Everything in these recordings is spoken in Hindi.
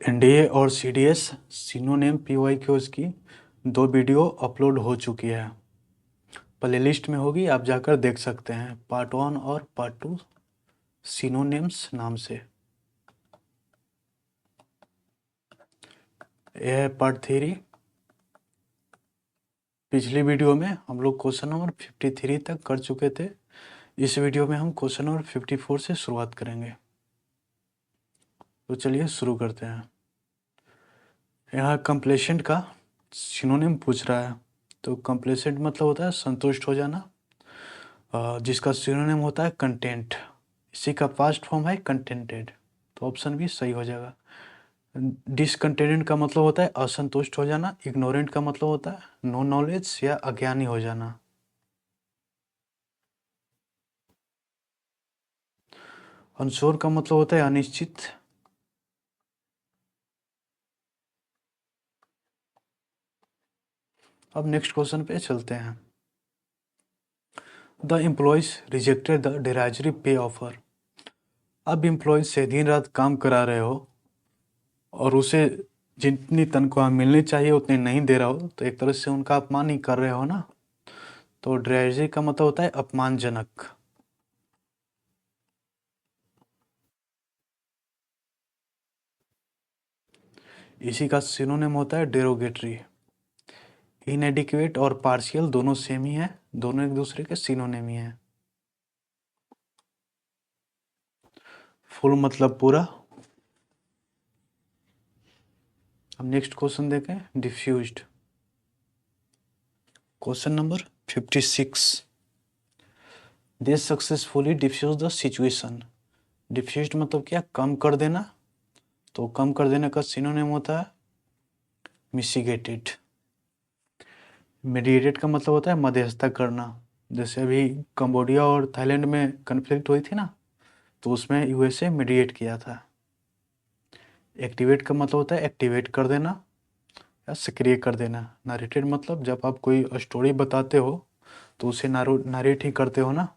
एनडीए और सीडीएस सिनोनिम पीवाईक्यूज की 2 वीडियो अपलोड हो चुकी है। प्लेलिस्ट में होगी, आप जाकर देख सकते हैं। पार्ट 1 और पार्ट 2 सिनोनिम्स नाम से। यह है पार्ट 3। पिछली वीडियो में हम लोग क्वेश्चन नंबर 53 तक कर चुके थे। इस वीडियो में हम क्वेश्चन नंबर 54 से शुरुआत करेंगे। तो चलिए शुरू करते हैं। यहाँ कंप्लेसेंट का सिनोनिम पूछ रहा है। तो कंप्लेसेंट मतलब होता है संतुष्ट हो जाना, जिसका सिनोनिम होता है कंटेंट। इसी का पास्ट फॉर्म है कंटेंटेड। तो ऑप्शन भी सही हो जाएगा। डिसकंटेंटेड का मतलब होता है असंतुष्ट हो जाना। इग्नोरेंट का मतलब होता है नो नॉलेज या अज्ञानी हो जाना। अनश्योर का मतलब होता है अनिश्चित। अब नेक्स्ट क्वेश्चन पे चलते हैं। द एम्प्लॉयज रिजेक्टेड द डेराइजरी पे ऑफर। अब एम्प्लॉयज से दिन रात काम करा रहे हो और उसे जितनी तनख्वाह मिलनी चाहिए उतनी नहीं दे रहा हो, तो एक तरह से उनका अपमान ही कर रहे हो ना। तो डेराइजरी का मतलब होता है अपमानजनक। इसी का सिनोनिम होता है डेरोगेटरी। इनएडिक्वेट और पार्शियल दोनों सेम ही हैं, दोनों एक दूसरे के सिनोनिम ही हैं। फुल मतलब पूरा। अब नेक्स्ट क्वेश्चन देखें, diffused. Question number 56। They successfully diffuse the situation. Diffused मतलब क्या, कम कर देना। तो कम कर देने का सिनोनिम होता है मिसिगेटेड। मीडिएटेड का मतलब होता है मध्यस्थता करना। जैसे अभी कंबोडिया और थाईलैंड में कन्फ्लिक्ट हुई थी ना, तो उसमें यूएसए मीडिएट किया था। एक्टिवेट का मतलब होता है एक्टिवेट कर देना या सक्रिय कर देना। नरेटेड मतलब जब आप कोई स्टोरी बताते हो तो उसे नरेट ही करते हो ना।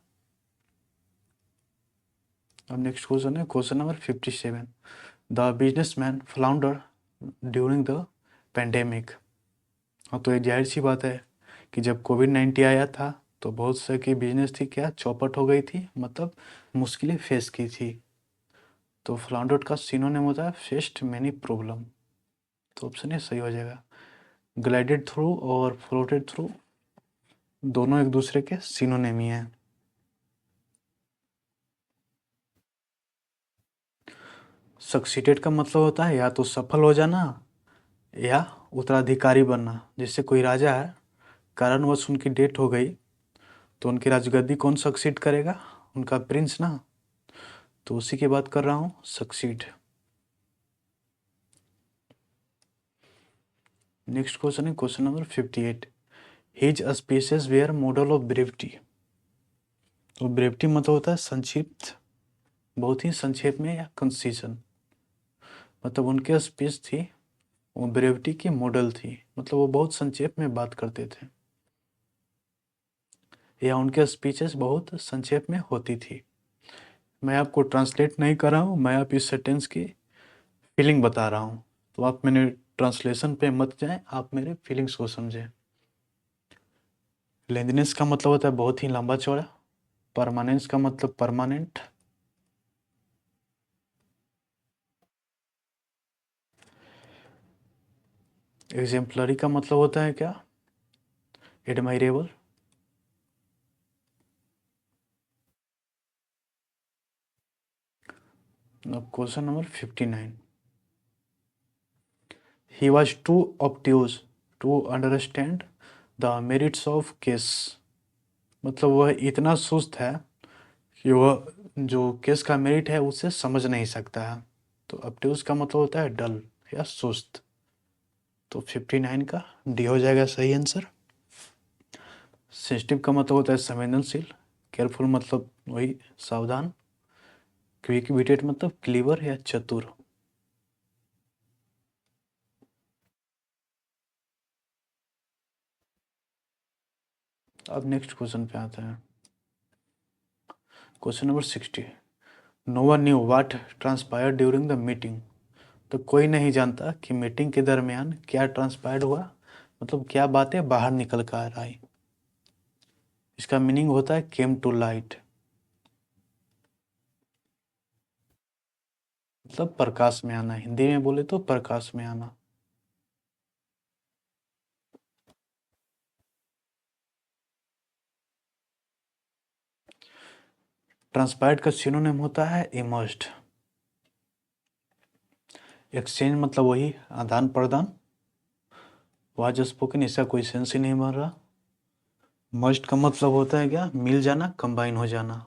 अब नेक्स्ट क्वेश्चन है question number 57। The businessman flounder during the pandemic. हाँ, तो ये जाहिर सी बात है कि जब कोविड-19 आया था तो बहुत से की बिजनेस थी क्या, चौपट हो गई थी, मतलब मुश्किलें फेस की थी। तो फ्लाउंडर्ड का सिनोनिम होता है फेस्ड मैनी प्रॉब्लम। तो ऑप्शन ए सही हो जाएगा। ग्लाइडेड थ्रू और फ्लोटेड थ्रू दोनों एक दूसरे के सिनोनिम ही हैं। सक्सीडेड का मतलब होता है या तो सफल हो जाना या उत्तराधिकारी बनना। जैसे कोई राजा है, कारणवश उनकी डेथ हो गई, तो उनकी राजगद्दी कौन सक्सीड करेगा, उनका प्रिंस ना। तो उसी की बात कर रहा हूँ, सक्सीड। नेक्स्ट क्वेश्चन है question number 58। His speeches were model of brevity. तो ब्रेविटी मतलब होता है संक्षिप्त, बहुत ही संक्षेप में या कंसीजन। मतलब उनके स्पीच थी वो ब्रेविटी की मॉडल थी, मतलब वो बहुत संक्षेप में बात करते थे, या उनके स्पीचेस बहुत संक्षेप में होती थी। मैं आपको ट्रांसलेट नहीं कर रहा हूँ, मैं आप इस सेंटेंस की फीलिंग बता रहा हूँ। तो आप मेरे ट्रांसलेशन पे मत जाएं, आप मेरे फीलिंग्स को समझें। लेंथनेस का मतलब होता है बहुत ही लंबा चौड़ा। परमानेंस का मतलब परमानेंट। एग्जाम्पलरी का मतलब होता है क्या, admirable. Question number 59। He was too obtuse to understand the merits of case. मतलब वह इतना सुस्त है कि वह जो केस का मेरिट है उसे समझ नहीं सकता है। तो ऑब्ट्यूज का मतलब होता है डल या सुस्त। तो 59 का डी हो जाएगा सही आंसर। सेंसिटिव का मतलब होता है संवेदनशील। केयरफुल मतलब वही सावधान। क्विक विटेड मतलब क्लीवर या चतुर। अब नेक्स्ट क्वेश्चन पे आते हैं। Question number 60। No one knew what transpired during the meeting. तो कोई नहीं जानता कि मीटिंग के दरमियान क्या ट्रांसपायर्ड हुआ, मतलब क्या बातें बाहर निकल कर आई। इसका मीनिंग होता है केम टू लाइट, मतलब प्रकाश में आना। हिंदी में बोले तो प्रकाश में आना। ट्रांसपायर्ड का सिनोनिम होता है इमर्स्ड। एक्सचेंज मतलब वही आदान प्रदान। वाज स्पोकन, इसका कोई सेंस ही नहीं बन रहा। मर्ज्ड का मतलब होता है क्या, मिल जाना, कंबाइन हो जाना।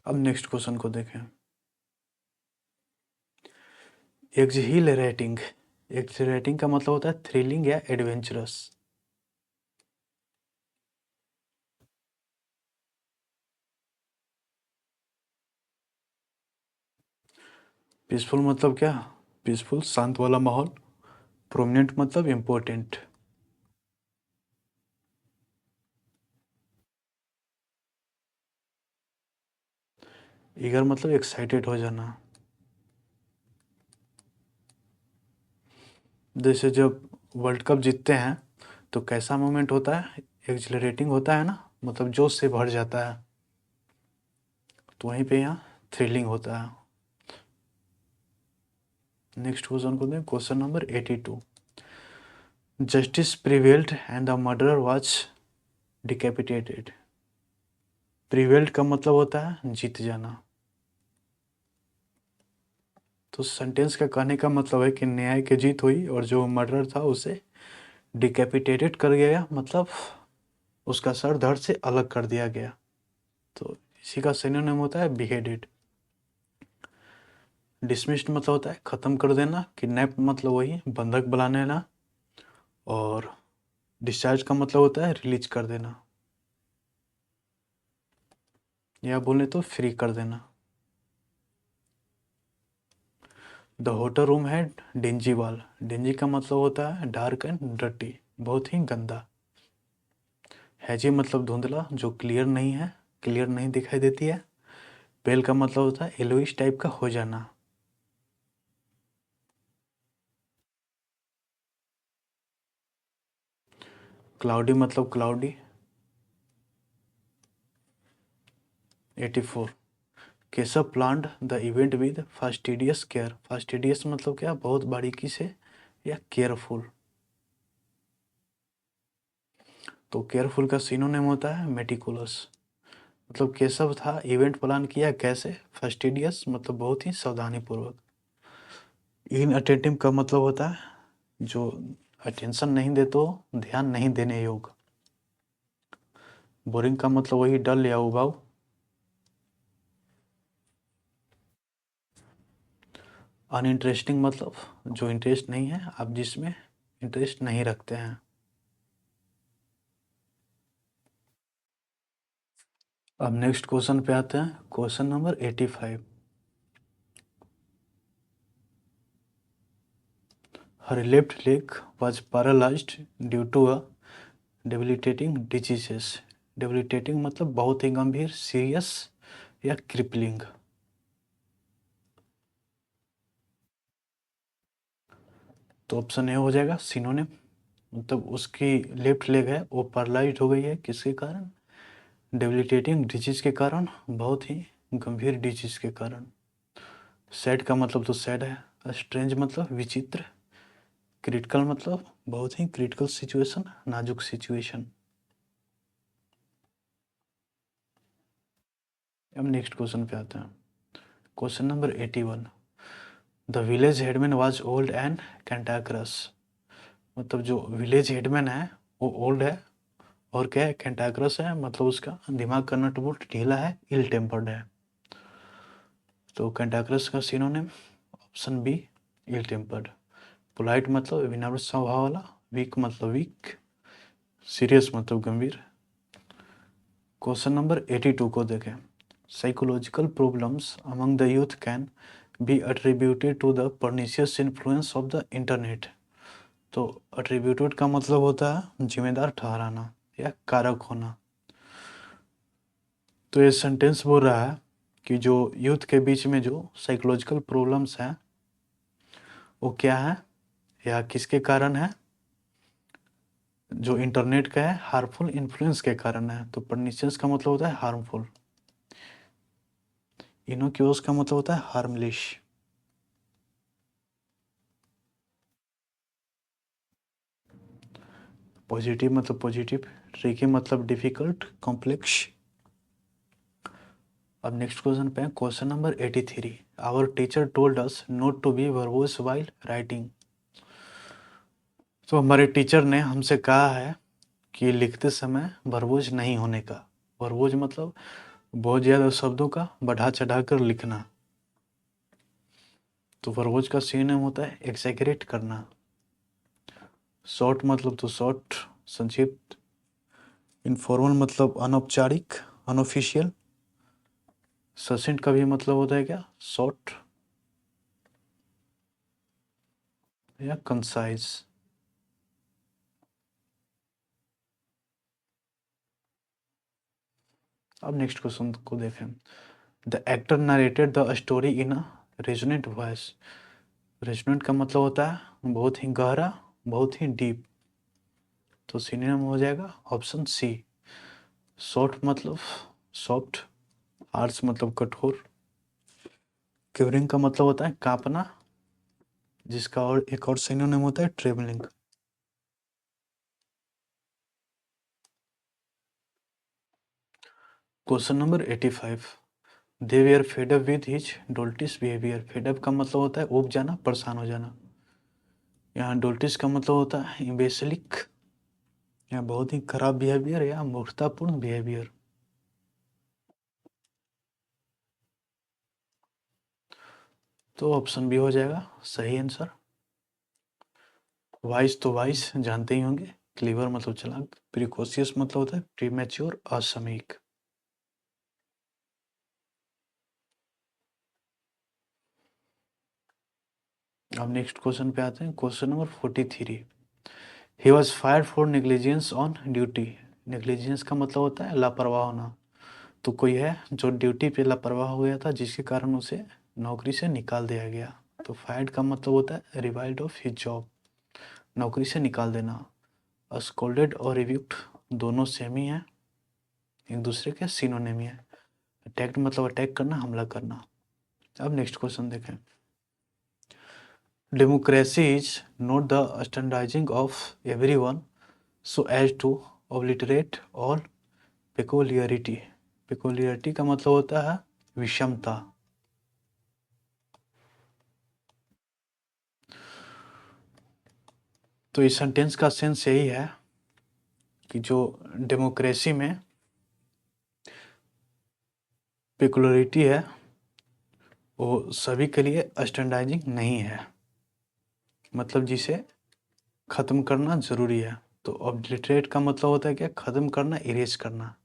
अब नेक्स्ट क्वेश्चन को देखें। एक्सहिलरेटिंग, एक्सहिलरेटिंग का मतलब होता है थ्रिलिंग या एडवेंचरस। पीसफुल मतलब क्या, पीसफुल शांत वाला माहौल। प्रोमिनेंट मतलब इम्पोर्टेंट। ईगर मतलब एक्साइटेड हो जाना। जैसे जब वर्ल्ड कप जीतते हैं तो कैसा मोमेंट होता है, एक्सहिलरेटिंग होता है ना, मतलब जोश से भर जाता है। तो वहीं पे यहाँ थ्रिलिंग होता है। नेक्स्ट क्वेश्चन को दें, question number 82। Justice prevailed and the murderer was decapitated. Prevailed का मतलब होता है जीत जाना। तो सेंटेंस का कहने का मतलब है कि न्याय की जीत हुई और जो मर्डर था उसे डिकैपिटेटेड कर गया, मतलब उसका सर धड़ से अलग कर दिया गया। तो इसी का सिनोनिम होता है बिहेडेड। डिसमिस्ड मतलब होता है ख़त्म कर देना। किडनैप मतलब वही बंधक बना लेना। और डिस्चार्ज का मतलब होता है रिलीज कर देना, या बोले तो फ्री कर देना। द होटल रूम है डिंजी वाल। डिंजी का मतलब होता है डार्क एंड डर्टी, बहुत ही गंदा। हैजी मतलब धुंधला, जो क्लियर नहीं है, क्लियर नहीं दिखाई देती है। पेल का मतलब होता है येलोइश टाइप का हो जाना। क्लाउडी मतलब cloudy. 84। Keshav planned the event with fastidious care. Fastidious मतलब क्या, बहुत बारीकी से या केयरफुल। तो केयरफुल का सिनोनिम होता है मेटिकुलस। मतलब केशव था इवेंट प्लान किया कैसे, फास्टिडियस मतलब बहुत ही सावधानी पूर्वक। इन अटेंटिव का मतलब होता है जो अटेंशन नहीं दे तो ध्यान नहीं देने योग्य। बोरिंग का मतलब वही डल या उबाऊ। अनइंटरेस्टिंग मतलब जो इंटरेस्ट नहीं है, आप जिसमें इंटरेस्ट नहीं रखते हैं। अब नेक्स्ट क्वेश्चन पे आते हैं, question number 85। Her left leg was paralysed due to a debilitating diseases. Debilitating मतलब बहुत ही गंभीर, सीरियस या क्रिपलिंग। तो ऑप्शन ए हो जाएगा सिनोनिम, मतलब उसकी लेफ्ट लेग है वो पैरालाइज्ड हो गई है किसके कारण, डेबिलिटेटिंग डिजीज के कारण, बहुत ही गंभीर डिजीज के कारण। सैड का मतलब तो सैड है। स्ट्रेंज मतलब विचित्र। क्रिटिकल मतलब बहुत ही क्रिटिकल सिचुएशन, नाजुक सिचुएशन। अब नेक्स्ट क्वेश्चन पे आते हैं, question number 81। The village headman was old and cantankerous. मतलब जो विलेज हेडमैन है वो ओल्ड है और क्या है, कैंटाक्रस है, मतलब उसका दिमाग का नट बोल्ट ढीला है, इल टेम्पर्ड है। तो कैंटाक्रस का सिनोनिम ऑप्शन बी, इल टेम्पर्ड। पोलाइट मतलब विनम्र स्वभाव वाला। वीक मतलब वीक। सीरियस मतलब गंभीर। क्वेश्चन नंबर 82 को देखें। Psychological problems among the youth can be attributed to the pernicious influence of the internet. तो अट्रीब्यूटेड का मतलब होता है जिम्मेदार ठहराना या कारक होना। तो ये सेंटेंस बोल रहा है कि जो यूथ के बीच में जो साइकोलॉजिकल प्रॉब्लम्स हैं वो क्या है या किसके कारण है, जो इंटरनेट का है हार्मफुल इन्फ्लुएंस के कारण है। तो परनिशियस का मतलब होता है हार्मफुल, इनोक्यूअस का मतलब होता है हार्मलेस। पॉजिटिव मतलब पॉजिटिव, ट्रिकी मतलब डिफिकल्ट कॉम्प्लेक्स। अब नेक्स्ट क्वेश्चन पे है, question number 83। Our teacher told us not to be verbose while writing. तो हमारे टीचर ने हमसे कहा है कि लिखते समय वर्बोज नहीं होने का। वर्बोज मतलब बहुत ज़्यादा शब्दों का बढ़ा चढ़ा कर लिखना। तो वर्बोज का सिनोनिम होता है एक्सैगरेट करना। शॉर्ट मतलब तो शॉर्ट, संक्षिप्त। इनफॉर्मल मतलब अनौपचारिक, अनऑफिशियल। ससेंट का भी मतलब होता है क्या, शॉर्ट या कंसाइज। अब नेक्स्ट क्वेश्चन को देखें। The actor narrated the story in a resonant voice. Resonant का मतलब होता है बहुत ही गहरा, बहुत ही डीप। तो सिनोनिम हो जाएगा ऑप्शन सी। सॉफ्ट मतलब सॉफ्ट, हार्श मतलब कठोर। क्यूरिंग का मतलब होता है कांपना, जिसका और एक और सिनोनिम होता है travelling. Question number 85। They way are fed up with his doltish behaviour. Fed up का मतलब होता है ऊब जाना, परेशान हो जाना। यहाँ डोल्टिस का मतलब होता है इम्बेसिलिक, या बहुत ही खराब बिहेवियर या मूर्खतापूर्ण बिहेवियर। तो ऑप्शन बी हो जाएगा सही आंसर। वाइस तो वाइस जानते ही होंगे, क्लीवर मतलब चालाक, प्रिकॉशियस मतलब होता है प्रीमेच्योर, असामयिक। अब नेक्स्ट क्वेश्चन पे आते हैं, question number 43। He was fired for negligence on duty. Negligence का मतलब होता है लापरवाह होना। तो कोई है जो ड्यूटी पे लापरवाह हो गया था, जिसके कारण उसे नौकरी से निकाल दिया गया। तो फायर्ड का मतलब होता है रिवाइल्ड ऑफ हिज जॉब, नौकरी से निकाल देना। स्कोल्डेड और रिव्यूक्ड दोनों सेम ही हैं, एक दूसरे के सिनोनिम है। अटैक्ड मतलब अटैक करना, हमला करना। अब नेक्स्ट क्वेश्चन देखें। Democracy is not the standardizing of everyone so as to obliterate all peculiarity. Peculiarity का मतलब होता है विषमता। तो इस सेंटेंस का सेंस यही है कि जो डेमोक्रेसी में पेकुलरिटी है वो सभी के लिए स्टैंडर्डाइजिंग नहीं है, मतलब जिसे ख़त्म करना ज़रूरी है। तो ऑब्लिटरेट का मतलब होता है क्या, ख़त्म करना, इरेज करना।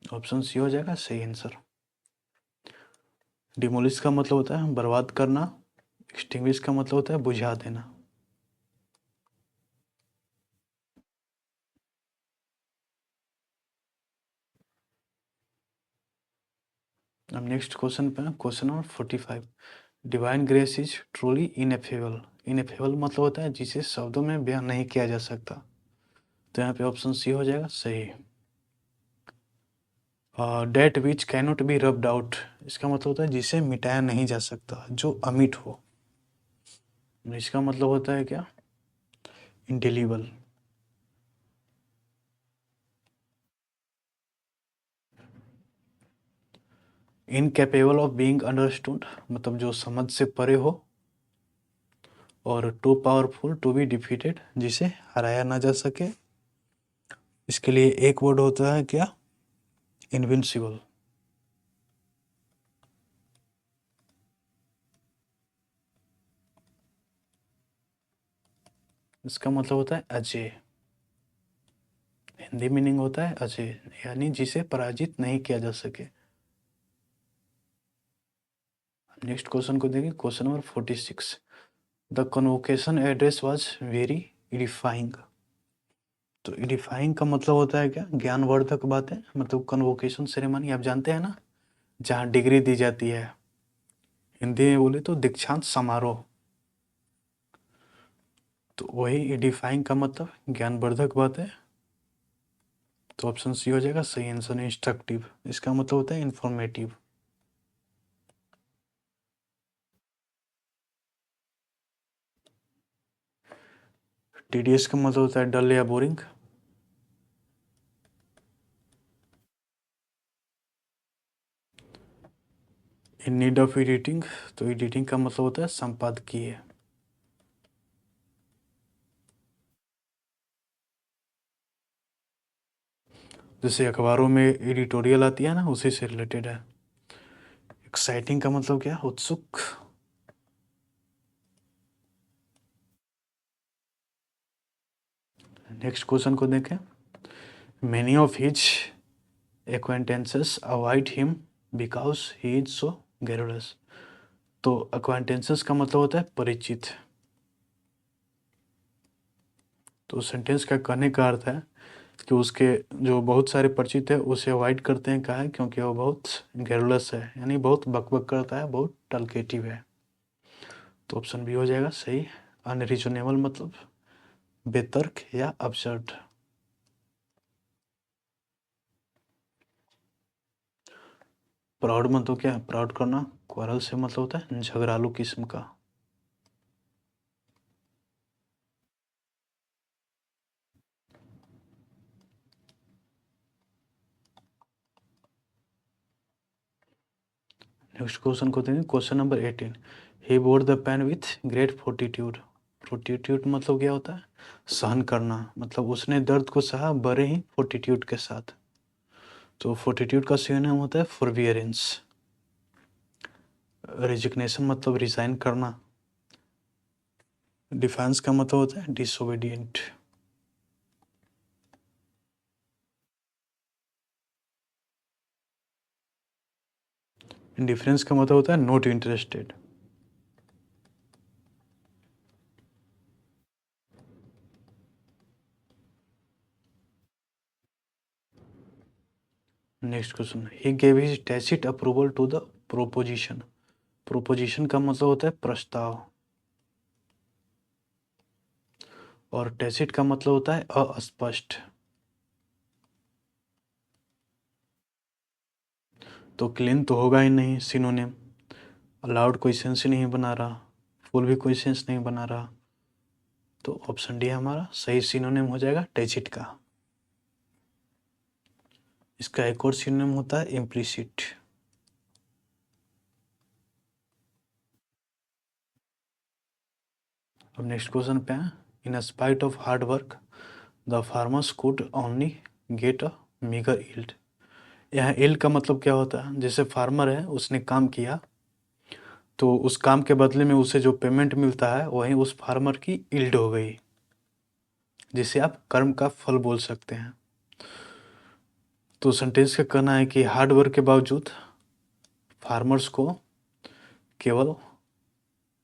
ऑप्शन सी हो जाएगा सही आंसर। डिमोलिश का मतलब होता है बर्बाद करना। एक्सटिंग्विश का मतलब होता है बुझा देना। अब नेक्स्ट क्वेश्चन पे question number 45। Divine grace is truly ineffable. Ineffable मतलब होता है जिसे शब्दों में बयान नहीं किया जा सकता। तो यहाँ पे ऑप्शन सी हो जाएगा सही। That which cannot be rubbed out, इसका मतलब होता है जिसे मिटाया नहीं जा सकता, जो अमिट हो। इसका मतलब होता है क्या, indelible. Incapable of being understood मतलब जो समझ से परे हो। और too powerful to be defeated, जिसे हराया ना जा सके। इसके लिए एक वर्ड होता है क्या, इनविंसिबल। इसका मतलब होता है अजय। हिंदी मीनिंग होता है अजय, यानी जिसे पराजित नहीं किया जा सके। नेक्स्ट क्वेश्चन को देखिए, question number 46। The convocation address was very edifying. तो एडिफाइंग का मतलब होता है क्या, ज्ञानवर्धक बातें, मतलब कन्वोकेशन सेरेमनी आप जानते हैं ना, जहाँ डिग्री दी जाती है, हिंदी में बोले तो दीक्षांत समारोह। तो वही एडिफाइंग का मतलब ज्ञानवर्धक बातें। तो ऑप्शन सी हो जाएगा सही आंसर। इंस्ट्रक्टिव इसका मतलब होता है इंफॉर्मेटिव। टीडीएस का मतलब होता है डल या boring. In need of editing, तो एडिटिंग का मतलब होता है संपादकीय। जैसे अखबारों में एडिटोरियल आती है ना, उसी से रिलेटेड है। एक्साइटिंग का मतलब क्या, उत्सुक। नेक्स्ट क्वेश्चन को देखें। Many of his acquaintances avoid him because he is so garrulous। तो acquaintances का मतलब होता है परिचित। तो सेंटेंस का कहने का अर्थ है कि उसके जो बहुत सारे परिचित है उसे अवॉइड करते हैं। कहा है क्योंकि वो बहुत गैरुलस है, यानी बहुत बकबक करता है, बहुत टलकेटिव है। तो ऑप्शन बी हो जाएगा सही। अनरीजनेबल मतलब बेतर्क या अबसर्ड। प्राउड मतलब क्या है, प्राउड करना। क्वारल से मतलब होता है झगड़ालू किस्म का। नेक्स्ट क्वेश्चन को देंगे, question number 18। He bored the pain with great fortitude. Fortitude मतलब क्या होता है, सहन करना। मतलब उसने दर्द को सहा बड़े ही फोर्टिट्यूड के साथ। तो फोर्टिट्यूड का सिनोनिम होता है फॉरबियरेंस। रेजिग्नेशन मतलब रिजाइन करना। डिफेंस का मतलब होता है डिसोबीडिएंट। इंडिफरेंस का मतलब होता है not interested. Next question. He gave his tacit approval to the proposition. Proposition का मतलब होता है प्रस्ताव, और टैसिट का मतलब होता है अस्पष्ट। तो क्लीन तो होगा ही नहीं सिनोनिम। अलाउड कोई सेंस ही नहीं बना रहा, फुल भी कोई सेंस नहीं बना रहा। तो ऑप्शन डी हमारा सही सिनोनिम हो जाएगा टैचिट का। इसका एक और सिनोनिम होता है इम्प्लिसिट। अब नेक्स्ट क्वेश्चन पे हैं। In spite of hard work the farmers could only get a meagre yield. यहाँ यील्ड का मतलब क्या होता है, जैसे फार्मर है उसने काम किया, तो उस काम के बदले में उसे जो पेमेंट मिलता है वही उस फार्मर की यील्ड हो गई, जिसे आप कर्म का फल बोल सकते हैं। तो सेंटेंस का कहना है कि हार्ड वर्क के बावजूद फार्मर्स को केवल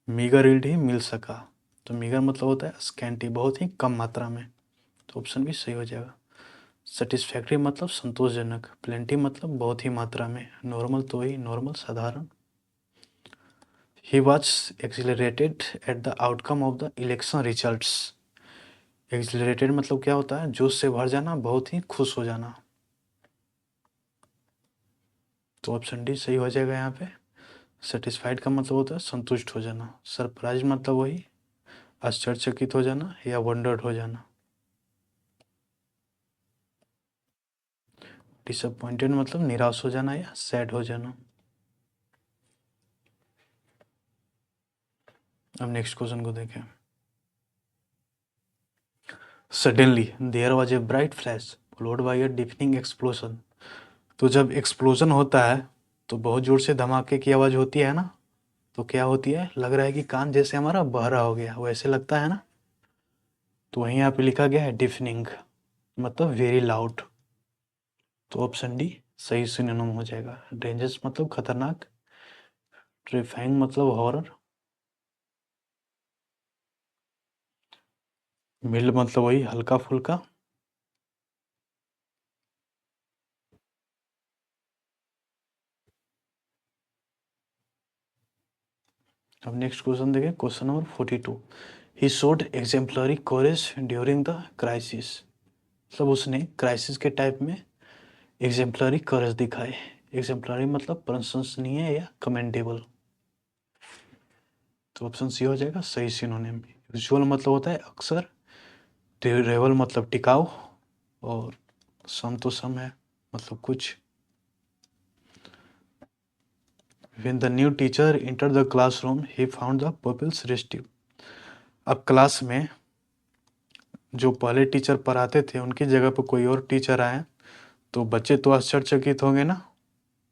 मीगर यील्ड ही मिल सका। तो मीगर मतलब होता है स्कैंटी, बहुत ही कम मात्रा में। तो ऑप्शन भी सही हो जाएगा। सेटिस्फैक्ट्री मतलब संतोषजनक। प्लेंटी मतलब बहुत ही मात्रा में। नॉर्मल तो ही नॉर्मल, साधारण। He was accelerated at the outcome of the election results. Accelerated मतलब क्या होता है, जोश से भर जाना, बहुत ही खुश हो जाना। तो ऑप्शन डी सही हो जाएगा यहाँ पे। सेटिस्फाइड का मतलब होता है संतुष्ट हो जाना। सरप्राइज मतलब वही आश्चर्यचकित हो जाना या वंडर्ड हो जाना। डिसअपॉइंटेड मतलब निराश हो जाना या सैड हो जाना। अब नेक्स्ट क्वेश्चन को देखें। Suddenly there was a bright flash followed by a deafening explosion. तो जब एक्सप्लोजन होता है तो बहुत जोर से धमाके की आवाज़ होती है ना, तो क्या होती है, लग रहा है कि कान जैसे हमारा बहरा हो गया, वैसे लगता है ना। तो वहीं यहाँ पे लिखा गया है डिफनिंग, मतलब वेरी लाउड। तो ऑप्शन डी सही सिनोनिम हो जाएगा। डेंजरस मतलब खतरनाक। टेरिफाइंग मतलब हॉरर। मिल्ड मतलब वही हल्का फुल्का। अब नेक्स्ट क्वेश्चन देखें, question number 42। He showed exemplary courage during the crisis. मतलब उसने क्राइसिस के टाइप में एग्जेम्पलरी कोरेज दिखाए। एग्जेम्पलरी मतलब प्रशंसनीय या कमेंडेबल। तो ऑप्शन सी हो जाएगा सही सिनोनिम। यूजुअल मतलब होता है अक्सर, ड्यूरेबल मतलब टिकाऊ, और सम तो सम है मतलब कुछ। When the new teacher entered the classroom, he found the pupils restive. अब क्लास में जो पहले टीचर पढ़ाते थे उनकी जगह पर कोई और टीचर आए तो बच्चे तो आश्चर्यचकित होंगे ना,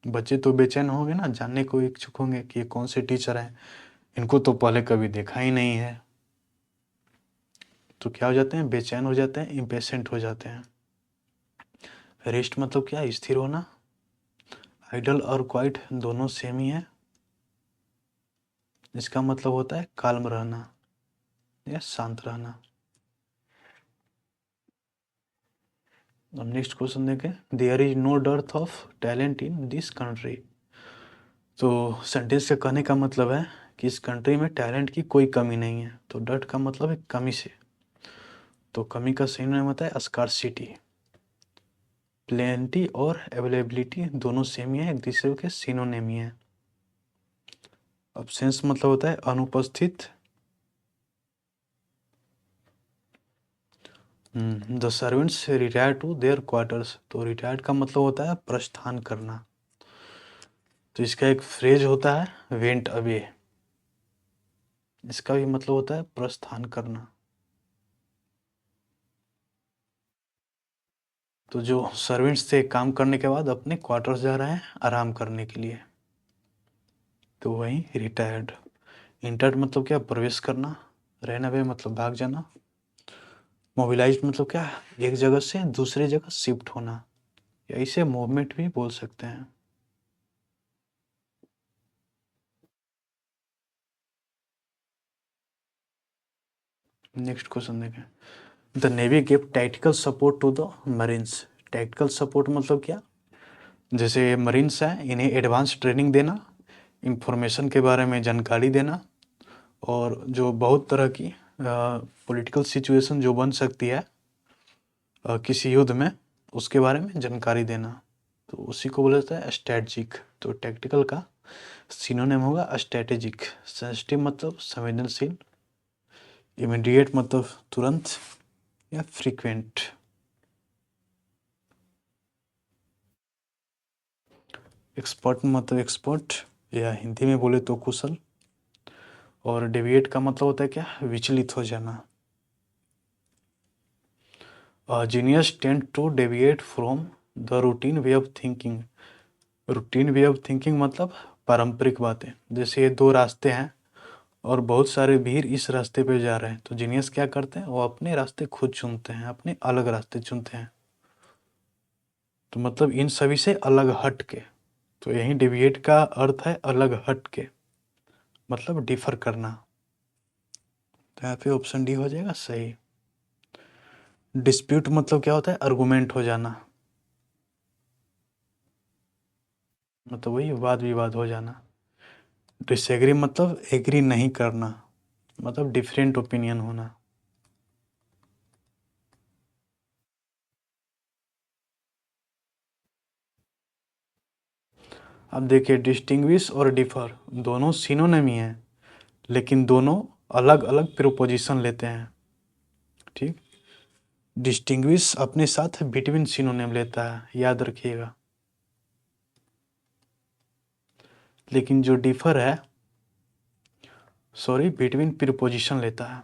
बच्चे तो बेचैन होंगे ना, जानने को इच्छुक होंगे कि ये कौन से टीचर हैं, इनको तो पहले कभी देखा ही नहीं है। तो क्या हो जाते हैं, बेचैन हो जाते हैं, इम्पेशेंट हो जाते हैं। रेस्ट मतलब क्या, स्थिर होना। आइडल और क्वाइट दोनों सेम ही है, इसका मतलब होता है काल्म रहना या शांत रहना। अब नेक्स्ट क्वेश्चन देखें, there is no dearth of talent in this country. तो सेंटेंस का कहने का मतलब है कि इस कंट्री में टैलेंट की कोई कमी नहीं है। तो डर्थ का मतलब है कमी से, तो कमी का सिनोनिम होता है स्कार्सिटी। प्लेंटी और अवेलेबिलिटी दोनों सेम ही है, एक दूसरे के सिनोनिम ही है। अब्सेंस मतलब होता है अनुपस्थित। The servants retire to their quarters. तो रिटायर्ड का मतलब होता है प्रस्थान करना। तो इसका एक फ्रेज होता है वेंट अवे, इसका भी मतलब होता है प्रस्थान करना। तो जो सर्वेंट्स थे काम करने के बाद अपने क्वार्टर्स जा रहे हैं आराम करने के लिए, तो वही रिटायर्ड। इंटर्ड मतलब क्या, प्रवेश करना। रन अवे मतलब भाग जाना। मोबिलाइज मतलब क्या, एक जगह से दूसरी जगह शिफ्ट होना, या इसे मूवमेंट भी बोल सकते हैं। नेक्स्ट क्वेश्चन देखें, the navy give tactical support to the marines. Tactical support मतलब क्या, जैसे मरीन्स हैं इन्हें एडवांस ट्रेनिंग देना, इंफॉर्मेशन के बारे में जानकारी देना, और जो बहुत तरह की पॉलिटिकल सिचुएशन जो बन सकती है किसी युद्ध में, उसके बारे में जानकारी देना, तो उसी को बोला जाता है स्ट्रेटजिक। तो टैक्टिकल का सिनोनिम होगा स्ट्रेटेजिक। सेंसिटिव मतलब संवेदनशील, इमीडिएट मतलब तुरंत या फ्रीक्वेंट। एक्सपर्ट मतलब एक्सपर्ट, या हिंदी में बोले तो कुशल। और डेविएट का मतलब होता है क्या, विचलित हो जाना। Genius tend to deviate from the routine way of thinking. Routine way of thinking मतलब पारंपरिक बातें। जैसे ये दो रास्ते हैं और बहुत सारे भीड़ इस रास्ते पे जा रहे हैं, तो जीनियस क्या करते हैं, वो अपने रास्ते खुद चुनते हैं, अपने अलग रास्ते चुनते हैं। तो मतलब इन सभी से अलग हट के। तो यही डिविएट का अर्थ है अलग हट के, मतलब डिफर करना। तो यहाँ पे ऑप्शन डी हो जाएगा सही। डिस्प्यूट मतलब क्या होता है, आर्गुमेंट हो जाना, मतलब वही वाद विवाद हो जाना। डिसएग्री मतलब एग्री नहीं करना, मतलब डिफरेंट ओपिनियन होना। अब देखिए, डिस्टिंग्विश और डिफर दोनों सिनोनिम है, लेकिन दोनों अलग अलग प्रीपोजिशन लेते हैं। ठीक, डिस्टिंग्विश अपने साथ बिटवीन सिनोनिम लेता है, याद रखिएगा। लेकिन जो डिफर है, सॉरी, बिटवीन प्रीपोजिशन लेता है।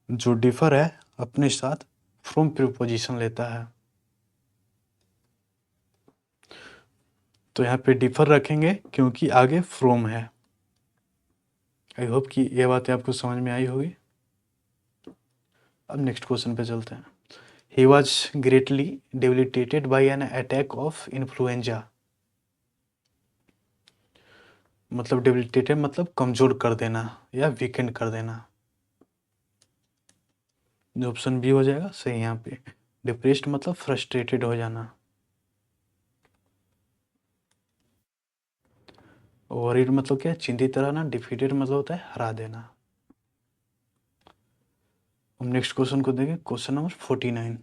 जो डिफर है अपने साथ फ्रॉम प्रीपोजिशन लेता है। तो यहाँ पे डिफर रखेंगे क्योंकि आगे फ्रॉम है। आई होप कि ये बातें आपको समझ में आई होगी। अब नेक्स्ट क्वेश्चन पे चलते हैं। He was greatly debilitated by an attack of influenza. मतलब डेबिलिटेटेड मतलब कमजोर कर देना या वीकेंड कर देना। जो ऑप्शन बी हो जाएगा सही यहाँ पे। डिप्रेस्ड मतलब फ्रस्ट्रेटेड हो जाना। वरीड मतलब क्या है? चिंतित रहना। डिफीटेड मतलब होता है हरा देना। हम नेक्स्ट क्वेश्चन को देखें, क्वेश्चन नंबर 49।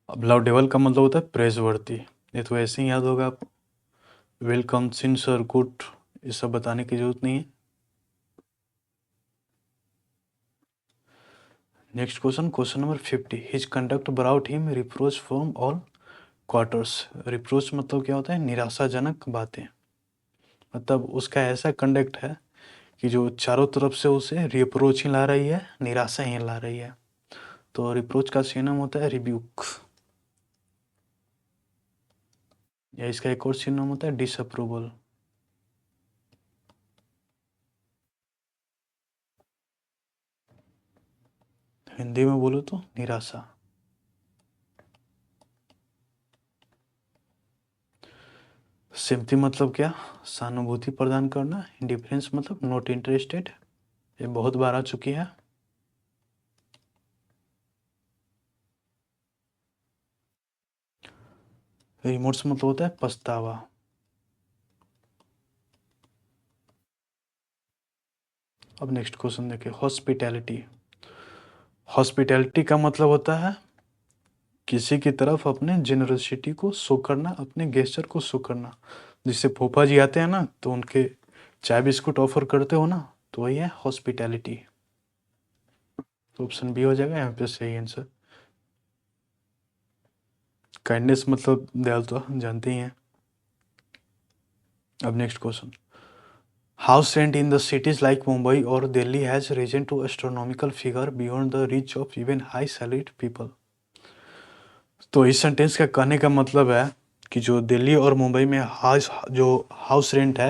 अब लाउडेबल का मतलब होता है प्रेजवर्दी। ये तो ऐसे ही याद होगा आपको। वेलकम, सिंसर, गुड, ये सब बताने की जरूरत नहीं है। Next question, question number 50। His conduct brought him reproach from all quarters. Reproach मतलब क्या होता है? निराशाजनक बातें। मतलब उसका ऐसा कंडक्ट है कि जो चारों तरफ से उसे रिप्रोच ही ला रही है, निराशा ही ला रही है। तो रिप्रोच का सिनोनिम होता है रिब्यूक, या इसका एक और सिनोनिम होता है डिसअप्रूवल। हिंदी में बोलो तो निराशा। सिंपथी मतलब क्या? सहानुभूति प्रदान करना। इंडिफरेंस मतलब नॉट इंटरेस्टेड, ये बहुत बार आ चुकी है। रिमोर्स मतलब होता है पछतावा। अब नेक्स्ट क्वेश्चन देखिए, हॉस्पिटैलिटी। हॉस्पिटैलिटी का मतलब होता है किसी की तरफ अपने जेनरसिटी को शो करना, अपने गेस्चर को शो करना। जिससे फूफा जी आते हैं ना, तो उनके चाय बिस्कुट ऑफर करते हो ना, तो वही है हॉस्पिटैलिटी। तो ऑप्शन बी हो जाएगा यहाँ पे सही आंसर। काइंडनेस मतलब दयालुता, जानते ही हैं। अब next question, house rent in the cities like Mumbai or Delhi has risen to astronomical figure beyond the reach of even high salaried people। तो इस सेंटेंस का कहने का मतलब है कि जो दिल्ली और मुंबई में हाउस रेंट है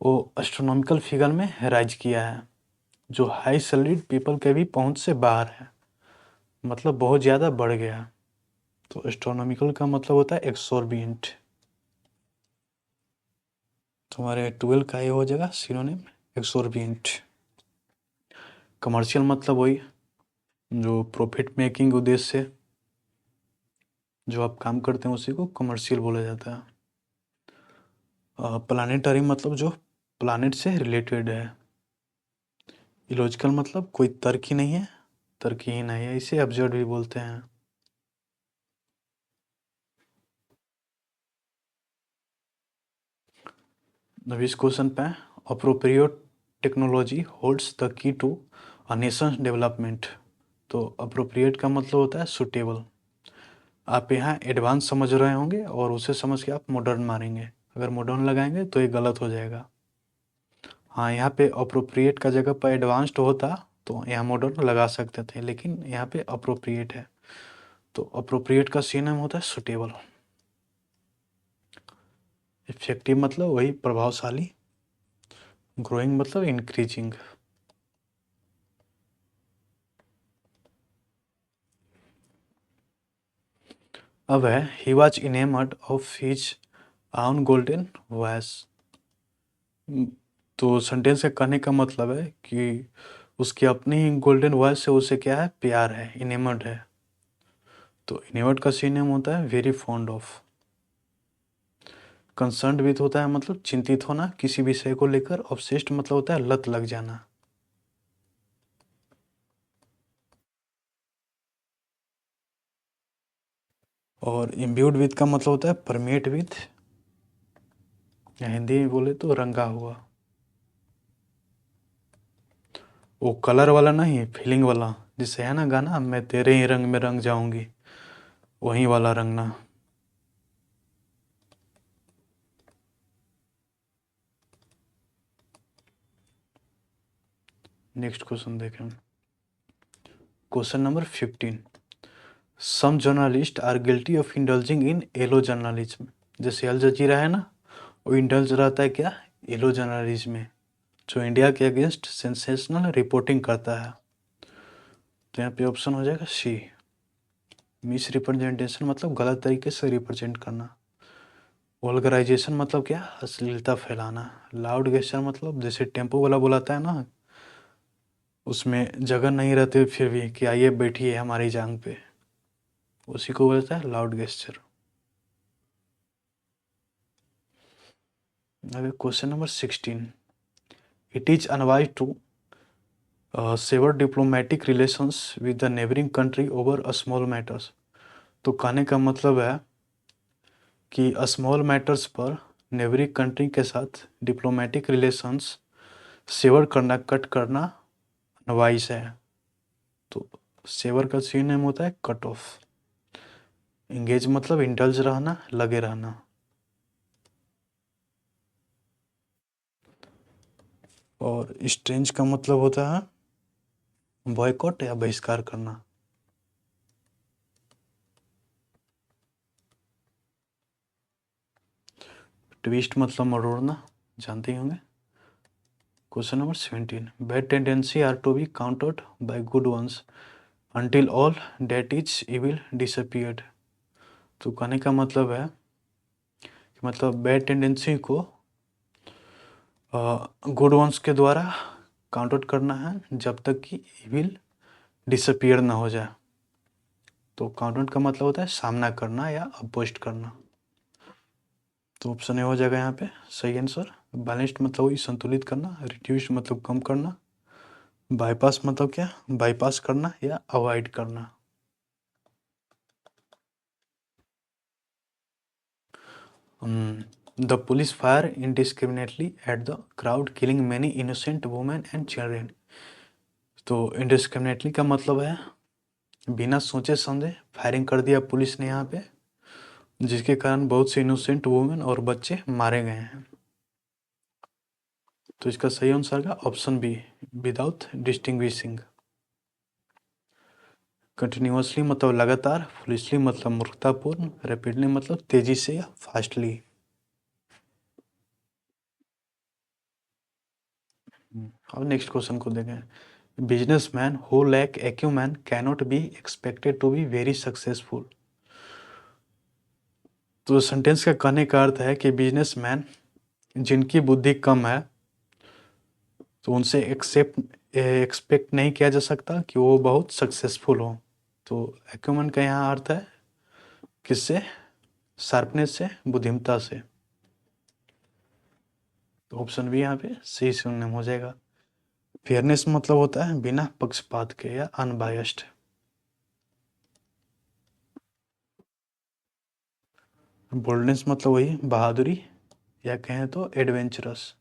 वो एस्ट्रोनॉमिकल फिगर में राइज किया है, जो हाई सैलरीड पीपल के भी पहुंच से बाहर है, मतलब बहुत ज़्यादा बढ़ गया है। तो एस्ट्रोनॉमिकल का मतलब होता है एक्सोर्बिएंट। तुम्हारे 12 का ये हो जाएगा सिनोनिम एक्सोर्बिएंट। कमर्शियल मतलब वही जो प्रॉफिट मेकिंग उद्देश्य से जो आप काम करते हैं उसी को कमर्शियल बोला जाता है। प्लानिटरी मतलब जो प्लानिट से रिलेटेड है। इलॉजिकल मतलब कोई तर्क ही नहीं है, तर्कहीन है, इसे अब्सर्ड भी बोलते हैं। अब इस क्वेश्चन पे appropriate technology holds the key to a nation development. तो अप्रोप्रिएट का मतलब होता है सुटेबल। आप यहाँ एडवांस समझ रहे होंगे और उसे समझ के आप मॉडर्न मारेंगे। अगर मॉडर्न लगाएंगे तो ये गलत हो जाएगा। हाँ, यहाँ पे अप्रोप्रिएट का जगह पर एडवांस्ड होता तो यहाँ मॉडर्न लगा सकते थे, लेकिन यहाँ पे अप्रोप्रिएट है। तो अप्रोप्रिएट का सिनोनिम होता है सुटेबल। इफेक्टिव मतलब वही प्रभावशाली। ग्रोइंग मतलब इंक्रीजिंग। अब है he was enamoured of his on golden voice. तो सेंटेंस का कहने का मतलब है कि उसकी अपनी गोल्डन वॉइस से उसे क्या है? प्यार है, इनेमर्ड है। तो इनेमर्ड का सिनोनिम होता है very fond of. Concerned with होता है मतलब चिंतित होना किसी विषय को लेकर। ऑब्सेस्ड मतलब होता है लत लग जाना। और इम्ब्यूड विथ का मतलब होता है परमेट विथ, या हिंदी में बोले तो रंगा हुआ। वो कलर वाला नहीं, फीलिंग वाला, जिससे है ना गाना, मैं तेरे ही रंग में रंग जाऊंगी, वही वाला रंगना। नेक्स्ट क्वेश्चन देखें, question number 15। Some journalist are guilty of indulging in yellow journalism. जैसे अल जजीरा है ना, वो इंडल्ज रहता है क्या? येलो जर्नलिज्म में, जो इंडिया के अगेंस्ट सेंसेशनल रिपोर्टिंग करता है। तो यहाँ पे ऑप्शन हो जाएगा सी, मिस रिप्रेजेंटेशन मतलब गलत तरीके से रिप्रेजेंट करना। वल्गराइजेशन मतलब क्या? अश्लीलता फैलाना। लाउड गेस्चर मतलब जैसे टेम्पो वाला बुलाता है ना, उसमें जगह नहीं रहती फिर भी कि आइए बैठिए हमारी जांग पे, उसी को बोलता है लाउड गेस्चर। अभी question number 16, it is unwise to sever diplomatic relations with the neighbouring country over a small matters. तो कहने का मतलब है कि स्मॉल मैटर्स पर नेबरिंग कंट्री के साथ डिप्लोमेटिक रिलेशंस सेवर करना, कट करना अनवाइज है। तो सेवर का सिनोनिम होता है कट ऑफ। इंगेज मतलब इंडल्ज रहना, लगे रहना। और स्ट्रेंज का मतलब होता है बॉयकॉट या बहिष्कार करना। ट्विस्ट मतलब मरोड़ना, जानते ही होंगे। Question number 17, bad tendency are to be countered by good ones until all that is evil disappeared। तो कहने का मतलब है कि मतलब बैड टेंडेंसी को गुड वंस के द्वारा काउंट आउट करना है जब तक कि इविल डिसअपियर ना हो जाए। तो काउंट आउट का मतलब होता है सामना करना या अपोस्ट करना। तो ऑप्शन ए हो जाएगा यहाँ पे सही आंसर। बैलेंस्ड मतलब वही संतुलित करना, रिड्यूस्ड मतलब कम करना, बाईपास मतलब क्या, बाईपास करना या अवॉइड करना। The police fire indiscriminately at the crowd killing many innocent women and children। तो indiscriminately का मतलब है बिना सोचे समझे फायरिंग कर दिया पुलिस ने यहाँ पे, जिसके कारण बहुत से इनोसेंट वुमेन और बच्चे मारे गए हैं। तो इसका सही आंसर का option B, without distinguishing. Continuously मतलब लगातार, फुलिशली मतलब मूर्खतापूर्ण, रैपिडली मतलब तेजी से या फास्टली। अब नेक्स्ट क्वेश्चन को देखें। Businessman who lack acumen cannot be expected to be very successful. तो सेंटेंस का कहने का अर्थ है कि बिजनेसमैन जिनकी बुद्धि कम है तो उनसे एक्सपेक्ट नहीं किया जा सकता कि वो बहुत सक्सेसफुल हो। तो एक्यूमेन का यहाँ अर्थ है किससे, शार्पनेस से, बुद्धिमत्ता से। तो ऑप्शन भी यहाँ पे सही सुनने में हो जाएगा। फेयरनेस मतलब होता है बिना पक्षपात के या अनबायस्ड। बोल्डनेस मतलब वही बहादुरी या कहें तो एडवेंचरस।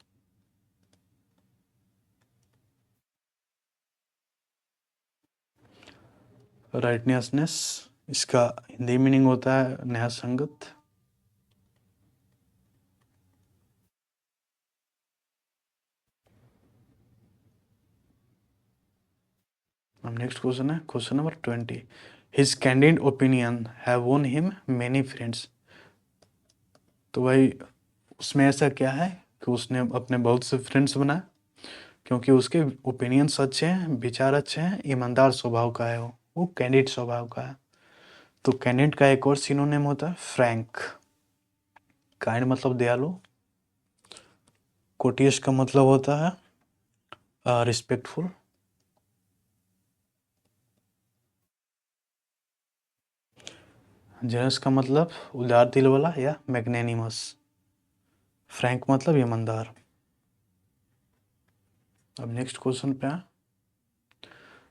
राइटनेसनेस, इसका हिंदी मीनिंग होता है न्याय संगत। अब नेक्स्ट क्वेश्चन है question number 20, his candid opinion have वोन हिम मेनी फ्रेंड्स। तो भाई उसमें ऐसा क्या है कि उसने अपने बहुत से फ्रेंड्स बनाए क्योंकि उसके ओपिनियंस अच्छे हैं, विचार अच्छे हैं, ईमानदार स्वभाव का है, वो कैंडिड स्वभाव का है। तो कैंडिड का एक और सिनोनिम होता है फ्रैंक। काइंड मतलब दयालु, कोटियस का मतलब होता है रिस्पेक्टफुल, जेनस का मतलब उदार दिल वाला या मैग्नेनिमस, फ्रैंक मतलब ईमानदार। अब नेक्स्ट क्वेश्चन पे है।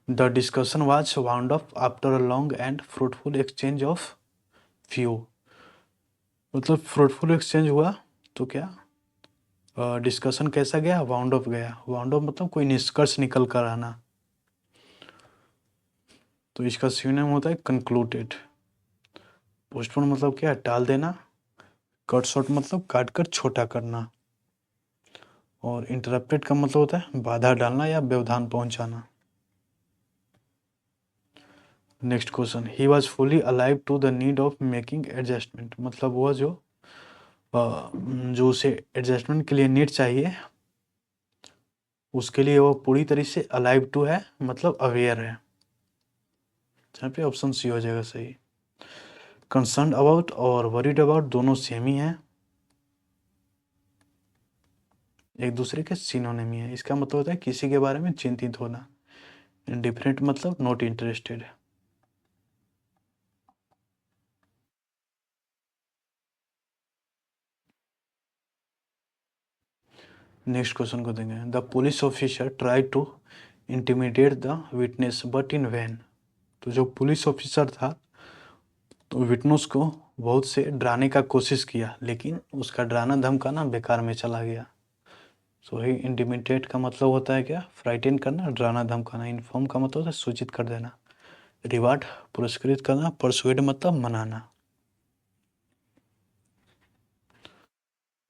The discussion was wound up after a long and fruitful exchange of view. मतलब फ्रूटफुल एक्सचेंज हुआ तो क्या डिस्कशन कैसा गया, वाउंड अप गया। वाउंड अप मतलब कोई निष्कर्ष निकल कर आना। तो इसका सिनोनिम होता है कंक्लूडेड। पोस्टपोन मतलब क्या, टाल देना। कट शॉर्ट मतलब काट कर छोटा करना। और इंटरप्टेड का मतलब होता है बाधा डालना या व्यवधान पहुंचाना। Next question, he was fully alive to the need of making adjustment. मतलब वो जो उसे एडजस्टमेंट के लिए नीड चाहिए उसके लिए वो पूरी तरह से अलाइव टू है, मतलब अवेयर है। यहाँ पे ऑप्शन सी हो जाएगा सही। कंसर्न अबाउट और वरीड अबाउट दोनों सेम ही हैं, एक दूसरे के सिनोनिम ही है। इसका मतलब होता है किसी के बारे में चिंतित होना। इंडिफरेंट मतलब नॉट इंटरेस्टेड। नेक्स्ट क्वेश्चन को देंगे, the police officer try to intimidate the witness but in vain. तो जो पुलिस ऑफिसर था तो विटनेस को बहुत से डराने का कोशिश किया, लेकिन उसका डराना धमकाना बेकार में चला गया। सो ही इंटिमिडेट का मतलब होता है क्या, फ्राइटन करना, डराना धमकाना। इन्फॉर्म का मतलब होता है सूचित कर देना। रिवार्ड पुरस्कृत करना। परसुएड मतलब मनाना।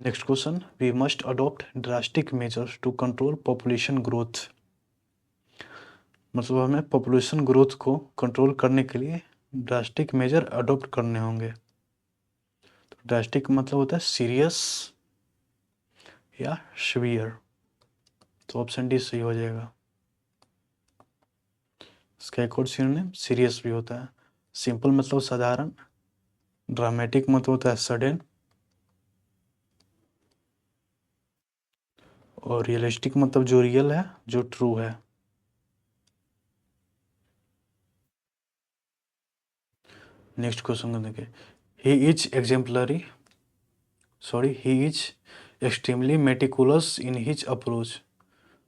Next question, we must adopt drastic measures to control population growth. मतलब हमें पॉपुलेशन ग्रोथ को कंट्रोल करने के लिए ड्रास्टिक मेजर अडॉप्ट करने होंगे। तो ड्रास्टिक मतलब होता है सीरियस या सीवियर। तो ऑप्शन डी सही हो जाएगा। इसका एक और सिनोनिम सीरियस भी होता है। सिंपल मतलब साधारण। ड्रामेटिक मतलब होता है सडन। और रियलिस्टिक मतलब जो रियल है, जो ट्रू है। नेक्स्ट क्वेश्चन को देखिए, he is exemplary, sorry he is extremely meticulous in his approach.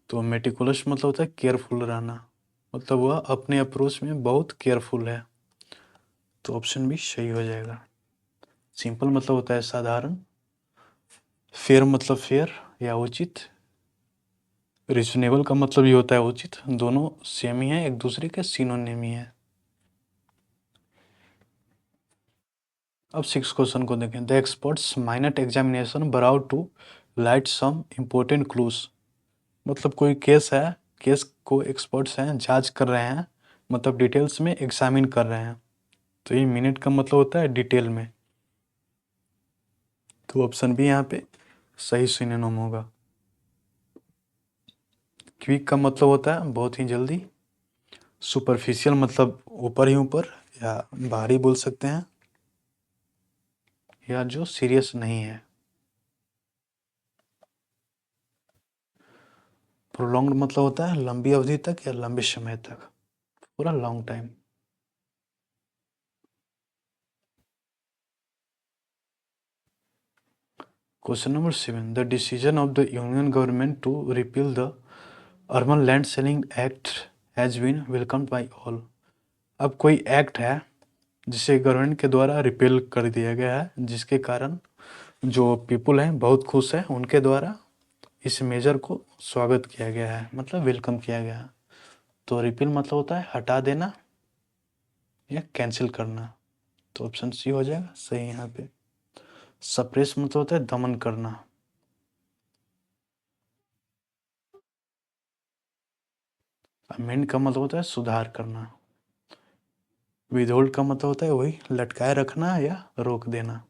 तो मेटिकुलस मतलब होता है केयरफुल रहना, मतलब वह अपने अप्रोच में बहुत केयरफुल है। तो ऑप्शन भी सही हो जाएगा। सिंपल मतलब होता है साधारण। फेयर मतलब फेयर या उचित। रिजनेबल का मतलब ये होता है उचित। दोनों सेम ही है, एक दूसरे के सिनोनिम ही है। अब सिक्स क्वेश्चन को देखें, the experts minute examination brought to light some important clues. मतलब कोई केस है, केस को एक्सपर्ट्स हैं जांच कर रहे हैं, मतलब डिटेल्स में एग्जामिन कर रहे हैं। तो ये मिनट का मतलब होता है डिटेल में। तो ऑप्शन भी यहाँ पे सही सिनोनिम होगा। क्विक का मतलब होता है बहुत ही जल्दी। सुपरफिशियल मतलब ऊपर ही ऊपर या बाहरी बोल सकते हैं, या जो सीरियस नहीं है। प्रोलॉन्ग्ड मतलब होता है लंबी अवधि तक या लंबे समय तक, पूरा long time. Question number 7, the decision of the union government to repeal the urban land ceiling act has been welcomed by all. अब कोई एक्ट है जिसे गवर्नमेंट के द्वारा रिपेल कर दिया गया है, जिसके कारण जो पीपुल हैं बहुत खुश हैं, उनके द्वारा इस मेजर को स्वागत किया गया है, मतलब वेलकम किया गया है। तो रिपील मतलब होता है हटा देना या कैंसिल करना। तो ऑप्शन सी हो जाएगा सही यहाँ पे। सप्रेस मतलब होता है दमन करना। अमेंड का मतलब होता है सुधार करना। विदहोल्ड का मतलब होता है वही लटकाए रखना या रोक देना।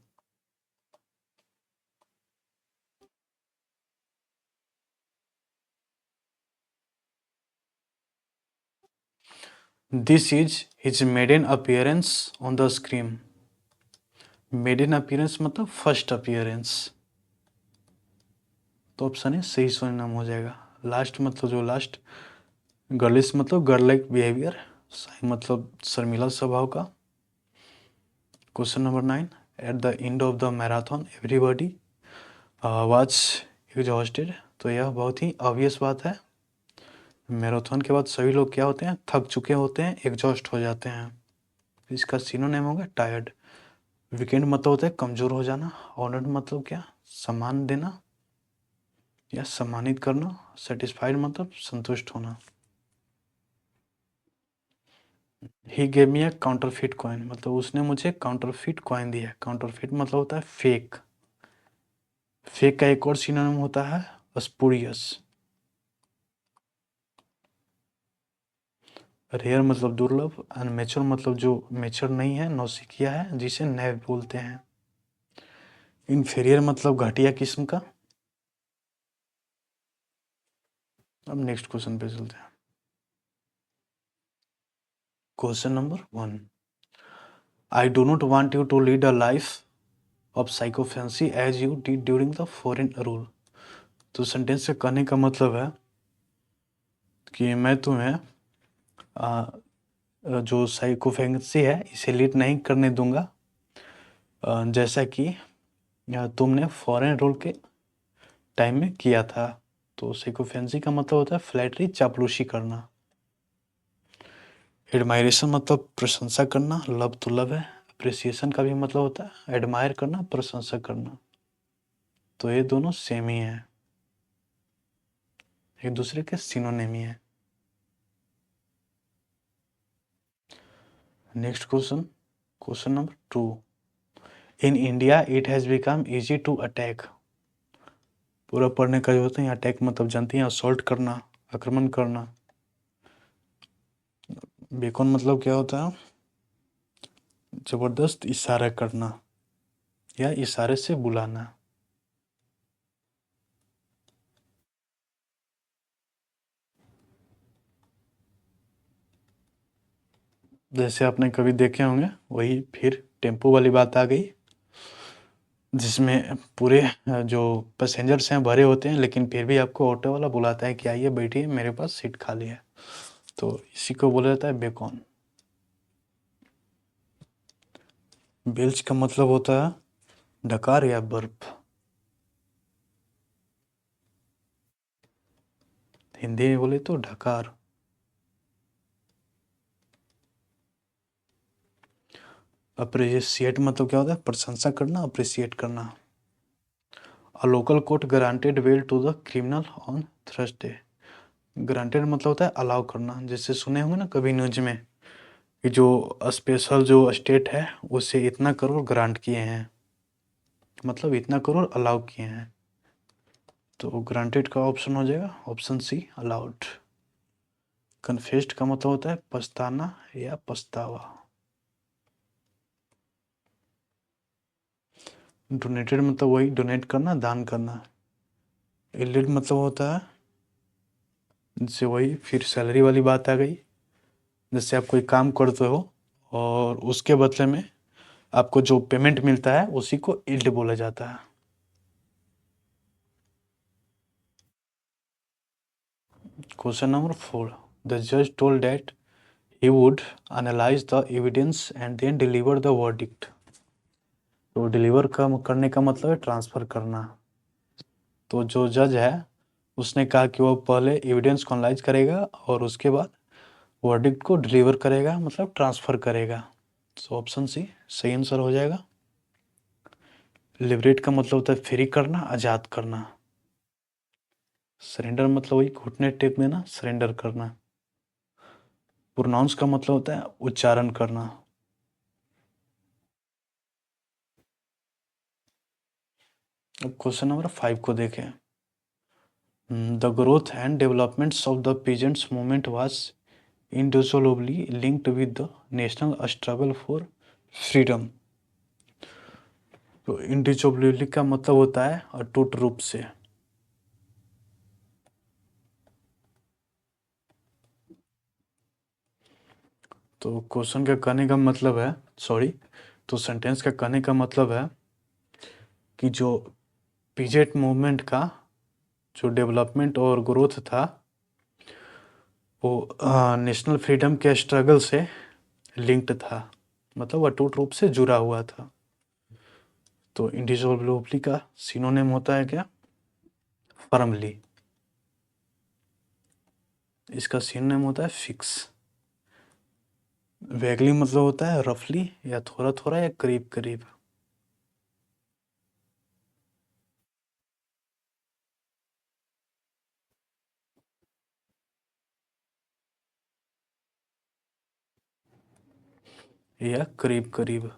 This is his maiden appearance on the screen. Maiden appearance मतलब फर्स्ट अपीयरेंस। तो ऑप्शन है सही सुनाम हो जाएगा। लास्ट मतलब जो लास्ट। गर्लिश मतलब गर्ल लाइक बिहेवियर। साई मतलब शर्मिला स्वभाव का। Question number 9, at the end of the marathon everybody was exhausted. तो यह बहुत ही ऑब्वियस बात है। मैराथन के बाद सभी लोग क्या होते हैं, थक चुके होते हैं, एग्जॉस्ट हो जाते हैं। इसका सिनोनिम होगा टायर्ड। वीकेंड मतलब होता है कमजोर हो जाना। ऑनर्ड मतलब क्या, सम्मान देना या सम्मानित करना। सेटिस्फाइड मतलब संतुष्ट होना। He gave me a counterfeit coin, मतलब उसने मुझे काउंटरफिट कॉइन दिया। काउंटरफिट मतलब होता है फेक। फेक का एक और सिनोनिम होता है स्पूरियस। रेयर मतलब दुर्लभ। अनमेच्योर मतलब जो मेच्योर नहीं है, नौसिखिया है, जिसे नैव बोलते हैं। इन्फीरियर मतलब घटिया किस्म का। अब नेक्स्ट क्वेश्चन पे चलते हैं। Question number 1, I do not want you to lead a life of sycophancy as you did during the foreign rule. तो सेंटेंस से कहने का मतलब है कि मैं तुम्हें जो साइकोफेंसी है इसे लीड नहीं करने दूंगा, जैसा कि तुमने फॉरेन रूल के टाइम में किया था। तो सिकोफेंसी का मतलब होता है फ्लैटरी, चापलूसी करना। एडमायरेशन मतलब प्रशंसा करना, लव तो लव है। अप्रिसिएशन का भी मतलब होता है एडमायर करना, प्रशंसा करना। तो ये दोनों सेम ही है, एक दूसरे के सिनोनिम ही है। Next question, question number 2। In India it has become easy to attack. पूरा पढ़ने का जो होता है, अटैक मतलब जानती हैं, असॉल्ट करना, आक्रमण करना। बेकॉन मतलब क्या होता है? जबरदस्त इशारा करना या इशारे से बुलाना। जैसे आपने कभी देखे होंगे, वही फिर टेम्पो वाली बात आ गई, जिसमें पूरे जो पैसेंजर्स हैं भरे होते हैं, लेकिन फिर भी आपको ऑटो वाला बुलाता है कि आइए बैठिए, मेरे पास सीट खाली है। तो इसी को बोला जाता है बेकॉन। बेल्च का मतलब होता है डकार या बर्फ। हिंदी में बोले तो ढकार। अप्रिशिएट मतलब क्या होता है? प्रशंसा करना, अप्रिशिएट करना। A local court granted bail to the criminal on Thursday. Granted मतलब होता है अलाउ करना, जैसे सुने होंगे ना कभी न्यूज में कि जो स्पेशल जो स्टेट है उसे इतना करोड़ ग्रांट किए हैं, मतलब इतना करोड़ अलाउ किए हैं। तो ग्रांटेड का ऑप्शन हो जाएगा ऑप्शन सी, अलाउड। कन्फेस्ड का मतलब होता है पछताना या पछतावा। डोनेटेड मतलब वही डोनेट करना, दान करना। इलिड मतलब होता है, जैसे वही फिर सैलरी वाली बात आ गई। जैसे आप कोई काम करते हो और उसके बदले में आपको जो पेमेंट मिलता है उसी को इल्ड बोला जाता है। Question number 4। द जज told that he would analyze the evidence and then deliver the verdict। तो डिलीवर का करने का मतलब है ट्रांसफर करना। तो जो जज है उसने कहा कि वो पहले एविडेंस को एनालाइज करेगा और उसके बाद वर्डिक्ट को डिलीवर करेगा, मतलब ट्रांसफर करेगा। सो ऑप्शन सी सही आंसर हो जाएगा। लिबरेट का मतलब होता है फ्री करना, आज़ाद करना। सरेंडर मतलब वही घुटने टेक देना, सरेंडर करना। प्रोनाउंस का मतलब होता है उच्चारण करना। अब क्वेश्चन नंबर 5 को देखें। The growth and developments of the peasants movement was indissolubly linked with the national struggle for freedom। तो indissolubly का मतलब होता है अटूट रूप से। तो क्वेश्चन का कहने का मतलब है, सॉरी, तो सेंटेंस का कहने का मतलब है कि जो पीजेट मूवमेंट का जो डेवलपमेंट और ग्रोथ था वो नेशनल फ्रीडम के स्ट्रगल से लिंक्ड था, मतलब अटूट रूप से जुड़ा हुआ था। तो इंडिसोल्युबली का सिनोनिम होता है क्या? फर्मली। इसका सिनोनिम होता है फिक्स। वैगली मतलब होता है रफली या थोड़ा थोड़ा या करीब करीब। या करीब करीब।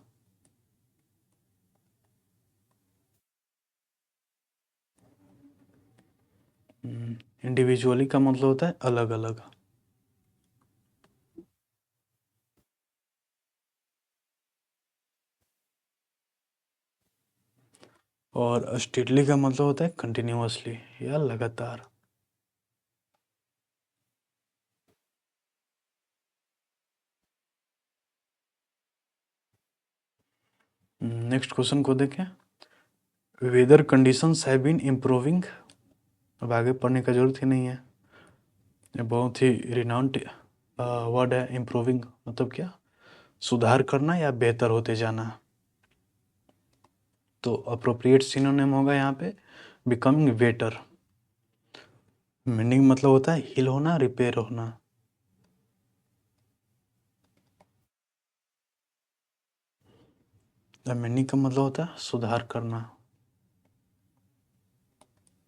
इंडिविजुअली का मतलब होता है अलग अलग। और स्टेडली का मतलब होता है कंटिन्यूअसली या लगातार। नेक्स्ट क्वेश्चन को देखें। Weather conditions have been improving. अब आगे पढ़ने का जरूरत ही नहीं है, ये बहुत ही रिनाउंड वर्ड है। इम्प्रूविंग मतलब क्या? सुधार करना या बेहतर होते जाना। तो अप्रोप्रिएट सिनोनिम होगा यहाँ पे बिकमिंग बेटर। मीनिंग मतलब होता है हील होना, रिपेयर होना। मीनिंग का मतलब होता है सुधार करना।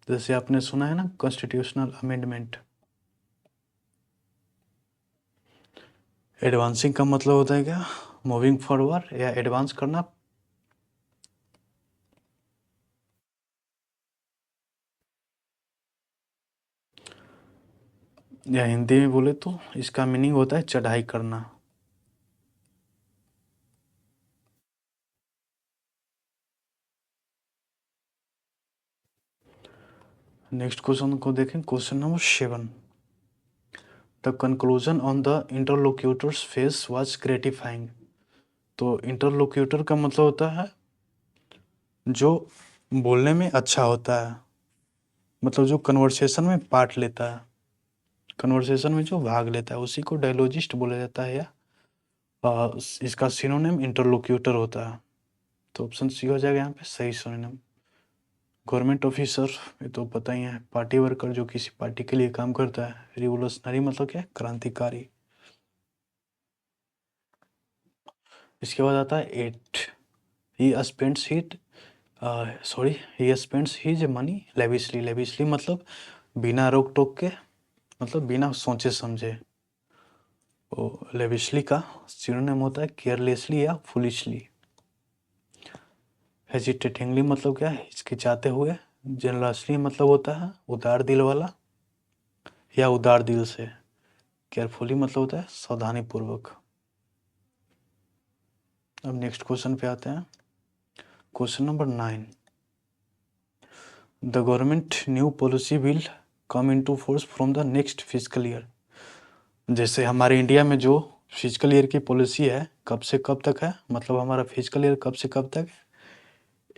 जैसे आपने सुना है ना कॉन्स्टिट्यूशनल अमेंडमेंट। एडवांसिंग का मतलब होता है क्या, मूविंग फॉरवर्ड या एडवांस करना। या हिंदी में बोले तो इसका मीनिंग होता है चढ़ाई करना। नेक्स्ट क्वेश्चन को देखें, question number 7। The conclusion on the interlocutors face was gratifying. तो इंटरलोक्यूटर का मतलब होता है जो बोलने में अच्छा होता है, मतलब जो कन्वर्सेशन में पार्ट लेता है, कन्वर्सेशन में जो भाग लेता है उसी को डायलॉजिस्ट बोला जाता है, या इसका सिनोनिम इंटरलोक्यूटर होता है। तो ऑप्शन सी हो जाएगा यहाँ पे सही सिनोनिम। गवर्नमेंट ऑफिसर, ये तो पता ही है, पार्टी वर्कर जो किसी पार्टी के लिए काम करता है। रिवोल्यूशनरी मतलब क्या है, क्रांतिकारी। इसके बाद आता है 8। He spends hit sorry he spends his money lavishly. Lavishly मतलब बिना रोक टोक के, मतलब बिना सोचे समझे। वो लेविशली का सिनोनिम होता है केयरलेसली या फुलिशली। हेजिटेटिंगली मतलब क्या है, हिचकिचाते हुए। जनरसली मतलब होता है उदार दिल वाला या उदार दिल से। केयरफुली मतलब होता है सावधानी पूर्वक। अब नेक्स्ट क्वेश्चन पे आते हैं, question number 9। The government new policy will come into force from the next physical year. जैसे हमारे इंडिया में जो फिजिकल ईयर की पॉलिसी है कब से कब तक है, मतलब हमारा फिजिकल ईयर कब से कब तक है,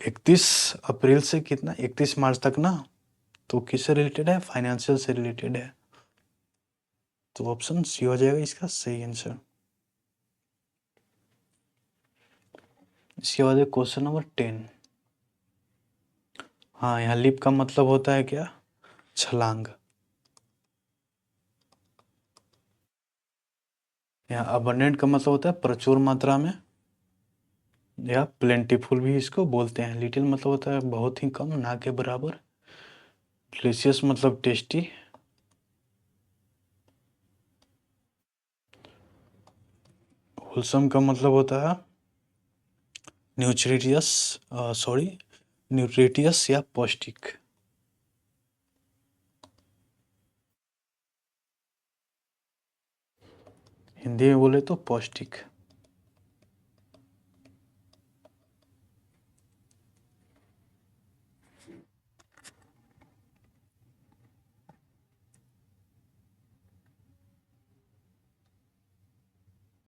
31 अप्रैल से कितना 31 मार्च तक ना। तो किससे रिलेटेड है, फाइनेंशियल से रिलेटेड है। तो ऑप्शन सी हो जाएगा इसका सही आंसर। इसके बाद है क्वेश्चन नंबर 10। हाँ, यहाँ लिप का मतलब होता है क्या, छलांग। यहाँ अबंडेंट का मतलब होता है प्रचुर मात्रा में, या प्लेंटीफुल भी इसको बोलते हैं। लिटिल मतलब होता है बहुत ही कम, ना के बराबर। डिलीशियस मतलब टेस्टी। होलसम का मतलब होता है न्यूट्रिटियस, सॉरी न्यूट्रिटियस या पौष्टिक। हिंदी में बोले तो पौष्टिक।